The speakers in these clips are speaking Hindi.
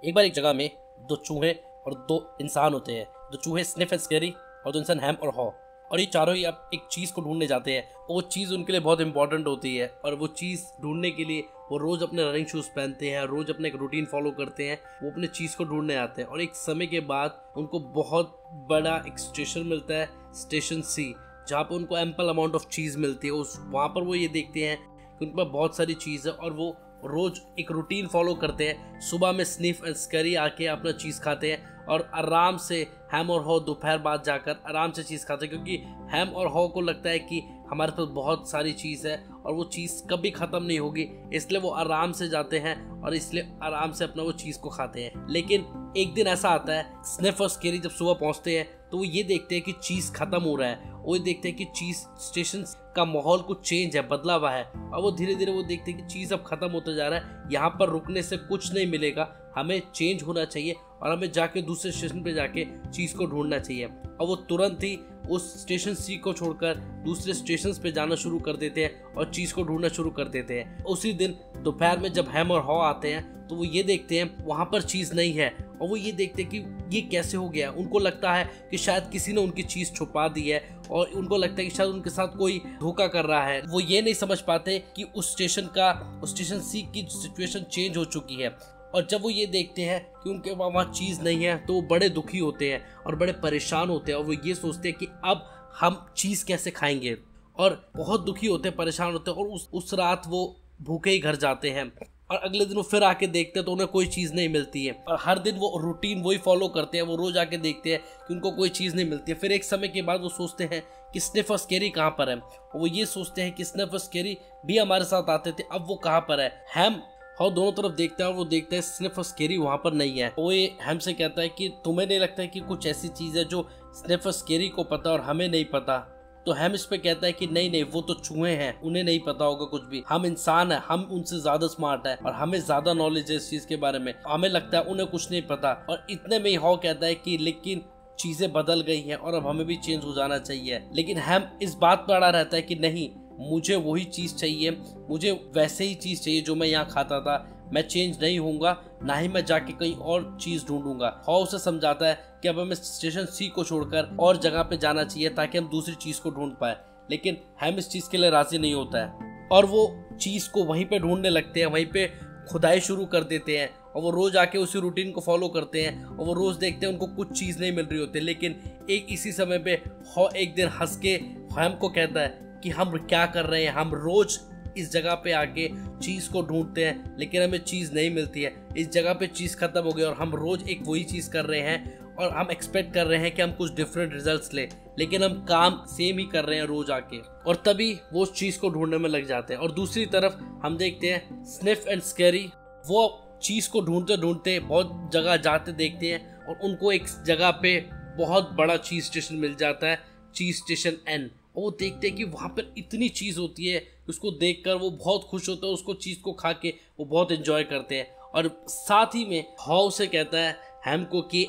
एक बार एक जगह में दो चूहे और दो इंसान होते हैं। दो चूहे स्निफ एंड स्कैरी और दो इंसान हैम और हॉ। और ये चारों ही अब एक चीज़ को ढूंढने जाते हैं और वो चीज़ उनके लिए बहुत इंपॉर्टेंट होती है। और वो चीज़ ढूंढने के लिए वो रोज़ अपने रनिंग शूज़ पहनते हैं, रोज़ अपने एक रूटीन फॉलो करते हैं। वो अपने चीज़ को ढूंढने आते हैं और एक समय के बाद उनको बहुत बड़ा एक स्टेशन मिलता है, स्टेशन सी, जहाँ पर उनको एम्पल अमाउंट ऑफ चीज़ मिलती है। उस वहाँ पर वो ये देखते हैं कि उन पर बहुत सारी चीज़ है और वो रोज एक रूटीन फॉलो करते हैं। सुबह में स्निफ एंड स्कैरी आके अपना चीज़ खाते हैं और आराम से हैम और हॉ दोपहर बाद जाकर आराम से चीज़ खाते हैं, क्योंकि हैम और हॉ को लगता है कि हमारे पास बहुत सारी चीज़ है और वो चीज़ कभी ख़त्म नहीं होगी, इसलिए वो आराम से जाते हैं और इसलिए आराम से अपना वो चीज़ को खाते हैं। लेकिन एक दिन ऐसा आता है, स्निफ और स्कैरी जब सुबह पहुँचते हैं तो वो ये देखते हैं कि चीज़ ख़त्म हो रहा है। वो देखते हैं कि चीज़ स्टेशन का माहौल कुछ चेंज है, बदला हुआ है। और वो धीरे धीरे वो देखते हैं कि चीज़ अब ख़त्म होता जा रहा है, यहाँ पर रुकने से कुछ नहीं मिलेगा, हमें चेंज होना चाहिए और हमें जाके दूसरे स्टेशन पे जाके चीज़ को ढूंढना चाहिए। और वो तुरंत ही उस स्टेशन सी को छोड़कर दूसरे स्टेशन पे जाना शुरू कर देते हैं और चीज़ को ढूंढना शुरू कर देते हैं। उसी दिन दोपहर में जब हैम और हॉ आते हैं तो वो ये देखते हैं वहाँ पर चीज़ नहीं है और वो ये देखते हैं कि ये कैसे हो गया। उनको लगता है कि शायद किसी ने उनकी चीज़ छुपा दी है और उनको लगता है कि शायद उनके साथ कोई धोखा कर रहा है। वो ये नहीं समझ पाते कि उस स्टेशन सी की सिचुएशन चेंज हो चुकी है। और जब वो ये देखते हैं कि उनके वहाँ चीज़ नहीं है तो वो बड़े दुखी होते हैं और बड़े परेशान होते हैं और वो ये सोचते हैं कि अब हम चीज़ कैसे खाएंगे, और बहुत दुखी होते हैं, परेशान होते हैं। और उस रात वो भूखे ही घर जाते हैं और अगले दिन वो फिर आके देखते हैं तो उन्हें कोई चीज़ नहीं मिलती है। और हर दिन वो रूटीन वही फॉलो करते हैं, वो रोज़ आके देखते हैं कि उनको कोई चीज़ नहीं मिलती है। फिर एक समय के बाद वो सोचते हैं कि स्निफ और स्कैरी कहाँ पर है, और वो ये सोचते हैं कि स्निफ और स्कैरी भी हमारे साथ आते थे, अब वो कहाँ पर है। हैम और दोनों तरफ देखता है और वो देखता है स्निफ और स्कैरी वहाँ पर नहीं है। वो ये हैम से कहता है कि तुम्हें नहीं लगता है कि कुछ ऐसी चीज़ है जो स्निफ और स्कैरी को पता और हमें नहीं पता। तो हैम इस पे कहता है कि नहीं नहीं, वो तो चूहे हैं, उन्हें नहीं पता होगा कुछ भी, हम इंसान हैं, हम उनसे ज्यादा स्मार्ट है और हमें ज्यादा नॉलेज है इस चीज के बारे में, हमें लगता है उन्हें कुछ नहीं पता। और इतने में ही हॉ कहता है कि लेकिन चीजें बदल गई हैं और अब हमें भी चेंज हो जाना चाहिए। लेकिन हैम इस बात पर अड़ा रहता है कि नहीं, मुझे वही चीज चाहिए, मुझे वैसे ही चीज चाहिए जो मैं यहाँ खाता था, मैं चेंज नहीं होऊंगा, ना ही मैं जाके कहीं और चीज ढूंढूंगा। हॉ उसे समझाता है कि अब हमें स्टेशन सी को छोड़कर और जगह पे जाना चाहिए ताकि हम दूसरी चीज को ढूंढ पाए। लेकिन हैम इस चीज के लिए राजी नहीं होता है और वो चीज को वहीं पे ढूंढने लगते हैं, वहीं पे खुदाई शुरू कर देते हैं और वो रोज आके उसी रूटीन को फॉलो करते हैं और वो रोज देखते हैं उनको कुछ चीज नहीं मिल रही होती। लेकिन एक इसी समय पे हॉ एक दिन हंस के हैम को कहता है कि हम क्या कर रहे हैं, हम रोज इस जगह पे आके चीज को ढूंढते हैं लेकिन हमें चीज नहीं मिलती है, इस जगह पे चीज खत्म हो गई और हम रोज एक वही चीज कर रहे हैं और हम एक्सपेक्ट कर रहे हैं कि हम कुछ डिफरेंट रिजल्ट्स ले, लेकिन हम काम सेम ही कर रहे हैं रोज आके। और तभी वो उस चीज को ढूंढने में लग जाते हैं। और दूसरी तरफ हम देखते हैं स्निफ एंड स्कैरी, वो चीज को ढूंढते ढूंढते बहुत जगह जाते देखते हैं और उनको एक जगह पे बहुत बड़ा चीज स्टेशन मिल जाता है, चीज स्टेशन एन। और वो देखते हैं कि वहाँ पर इतनी चीज़ होती है, उसको देखकर वो बहुत खुश होते हैं, उसको चीज़ को खा के वो बहुत एंजॉय करते हैं। और साथ ही में हॉ से कहता है हैम को कि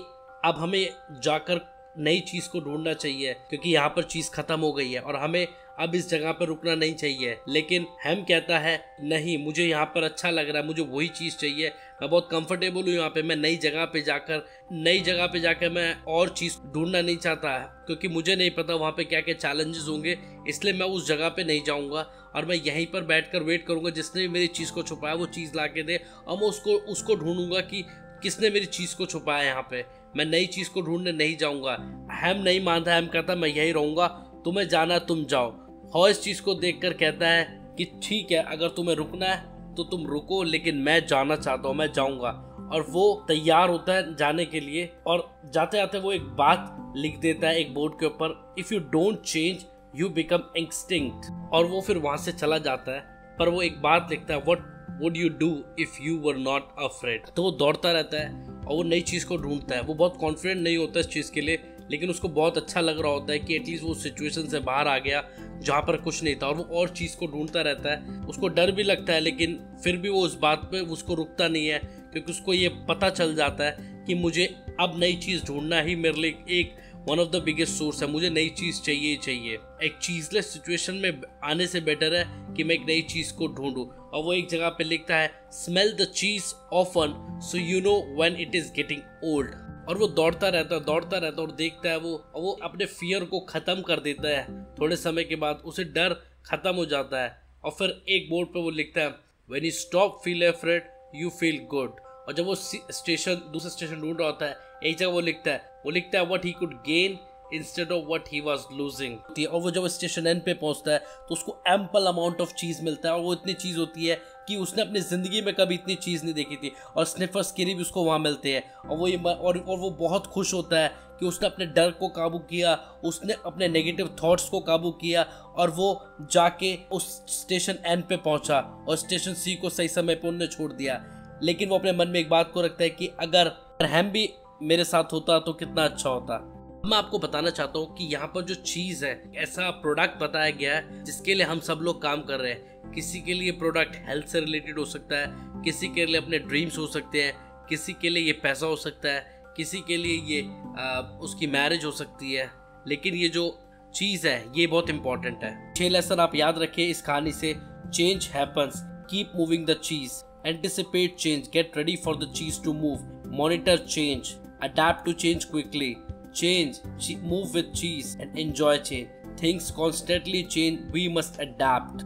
अब हमें जाकर नई चीज़ को ढूंढना चाहिए क्योंकि यहाँ पर चीज़ ख़त्म हो गई है और हमें अब इस जगह पर रुकना नहीं चाहिए। लेकिन हैम कहता है नहीं, मुझे यहाँ पर अच्छा लग रहा है, मुझे वही चीज़ चाहिए, मैं बहुत कंफर्टेबल हूँ यहाँ पे, मैं नई जगह पे जाकर मैं और चीज़ ढूंढना नहीं चाहता है क्योंकि मुझे नहीं पता वहाँ पे क्या क्या चैलेंजेस होंगे, इसलिए मैं उस जगह पे नहीं जाऊँगा और मैं यहीं पर बैठकर वेट करूँगा जिसने भी मेरी चीज़ को छुपाया वो चीज़ ला के दे और मैं उसको ढूंढूंगा कि किसने मेरी चीज़ को छुपाया यहाँ पे। मैं नई चीज़ को ढूंढने नहीं जाऊँगा। हैम नहीं मानता, हैम कहता मैं यहीं रहूँगा, तुम्हें जाना तुम जाओ। हॉ इस चीज़ को देखकर कहता है कि ठीक है, अगर तुम्हें रुकना है तो तुम रुको, लेकिन मैं जाना चाहता हूँ, मैं जाऊँगा। और वो तैयार होता है जाने के लिए और जाते जाते वो एक बात लिख देता है एक बोर्ड के ऊपर, if you don't change you become extinct. और वो फिर वहाँ से चला जाता है, पर वो एक बात लिखता है, what would you do if you were not afraid. तो वो दौड़ता रहता है और वो नई चीज़ को ढूंढता है। वो बहुत कॉन्फिडेंट नहीं होता इस चीज़ के लिए, लेकिन उसको बहुत अच्छा लग रहा होता है कि एटलीस्ट वो सिचुएशन से बाहर आ गया जहाँ पर कुछ नहीं था और वो और चीज़ को ढूंढता रहता है। उसको डर भी लगता है लेकिन फिर भी वो उस बात पे उसको रुकता नहीं है क्योंकि उसको ये पता चल जाता है कि मुझे अब नई चीज़ ढूंढना ही मेरे लिए एक one of the biggest source है। मुझे नई चीज़ चाहिए ही चाहिए। एक चीज़लेस सिचुएशन में आने से बेटर है कि मैं एक नई चीज़ को ढूंढूं। और वो एक जगह पे लिखता है स्मेल द चीज often so you know when it is getting old. और वो दौड़ता रहता है और देखता है वो अपने फियर को ख़त्म कर देता है। थोड़े समय के बाद उसे डर ख़त्म हो जाता है और फिर एक बोर्ड पे वो लिखता है when you stop feel afraid you feel good. और जब वो दूसरा स्टेशन ढूंढ रहा होता है, एक जगह वो लिखता है what he could gain instead of what he was losing. और वो जब स्टेशन एन पे पहुंचता है तो उसको एम्पल अमाउंट ऑफ चीज़ मिलता है और वो इतनी चीज़ होती है कि उसने अपनी ज़िंदगी में कभी इतनी चीज़ नहीं देखी थी। और स्निफर्स किरी भी उसको वहाँ मिलते हैं और वो बहुत खुश होता है कि उसने अपने डर को काबू किया, उसने अपने नेगेटिव थॉट्स को काबू किया और वो जाके उस स्टेशन एन पे पहुंचा और स्टेशन सी को सही समय पे उन्होंने छोड़ दिया। लेकिन वो अपने मन में एक बात को रखता है कि अगर हैम भी मेरे साथ होता तो कितना अच्छा होता। मैं आपको बताना चाहता हूँ कि यहाँ पर जो चीज़ है, ऐसा प्रोडक्ट बताया गया है जिसके लिए हम सब लोग काम कर रहे हैं। किसी के लिए प्रोडक्ट हेल्थ से रिलेटेड हो सकता है, किसी के लिए अपने ड्रीम्स हो सकते हैं, किसी के लिए ये पैसा हो सकता है, किसी के लिए ये उसकी मैरिज हो सकती है। लेकिन ये जो चीज़ है ये बहुत इंपॉर्टेंट है। 6 लेसन आप याद रखिए इस कहानी से। Change happens, keep moving the cheese, anticipate change, get ready for the cheese to move, monitor change, adapt to change quickly, move with cheese and enjoy change. Things constantly change, we must adapt.